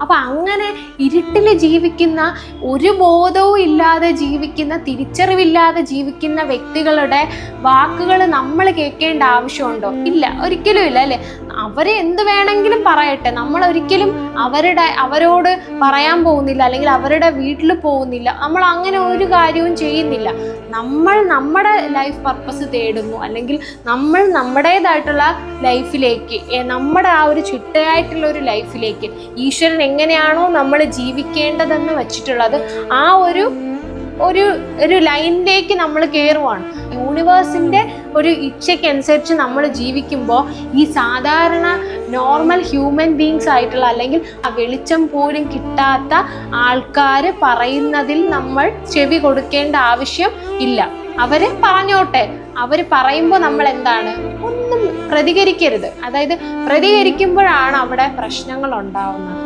അപ്പൊ അങ്ങനെ ഇരുട്ടിൽ ജീവിക്കുന്ന, ഒരു ബോധവും ഇല്ലാതെ ജീവിക്കുന്ന, തിരിച്ചറിവില്ലാതെ ജീവിക്കുന്ന വ്യക്തികളുടെ വാക്കുകൾ നമ്മൾ കേൾക്കേണ്ട ആവശ്യമുണ്ടോ? ഇല്ല, ഒരിക്കലും ഇല്ല, അല്ലെ? അവരെ എന്ത് വേണമെങ്കിലും പറയട്ടെ, നമ്മൾ ഒരിക്കലും അവരോട് പറയാൻ പോകുന്നില്ല, അല്ലെങ്കിൽ അവരുടെ വീട്ടിൽ പോകുന്നില്ല, നമ്മൾ അങ്ങനെ ഒരു കാര്യവും ചെയ്യുന്നില്ല. നമ്മൾ നമ്മുടെ ലൈഫ് പർപ്പസ് തേടുന്നു, അല്ലെങ്കിൽ നമ്മൾ നമ്മുടേതായിട്ടുള്ള ലൈഫിലേക്ക്, നമ്മുടെ ആ ഒരു ചിട്ടയായിട്ടുള്ള ഒരു ലൈഫിലേക്ക്, ഈശ്വരൻ എങ്ങനെയാണോ നമ്മൾ ജീവിക്കേണ്ടതെന്ന് വെച്ചിട്ടുള്ളത് ആ ഒരു ലൈനിലേക്ക് നമ്മൾ കയറുവാണ്. യൂണിവേഴ്സിൻ്റെ ഒരു ഇച്ഛയ്ക്കനുസരിച്ച് നമ്മൾ ജീവിക്കുമ്പോൾ ഈ സാധാരണ നോർമൽ ഹ്യൂമൻ ബീങ്സ് ആയിട്ടുള്ള, അല്ലെങ്കിൽ ആ വെളിച്ചം പോലും കിട്ടാത്ത ആൾക്കാർ പറയുന്നതിൽ നമ്മൾ ചെവി കൊടുക്കേണ്ട ആവശ്യം ഇല്ല. അവര് പറഞ്ഞോട്ടെ, അവർ പറയുമ്പോൾ നമ്മൾ എന്താണ്, ഒന്നും പ്രതികരിക്കരുത്. അതായത് പ്രതികരിക്കുമ്പോഴാണ് അവിടെ പ്രശ്നങ്ങൾ ഉണ്ടാവുന്നത്.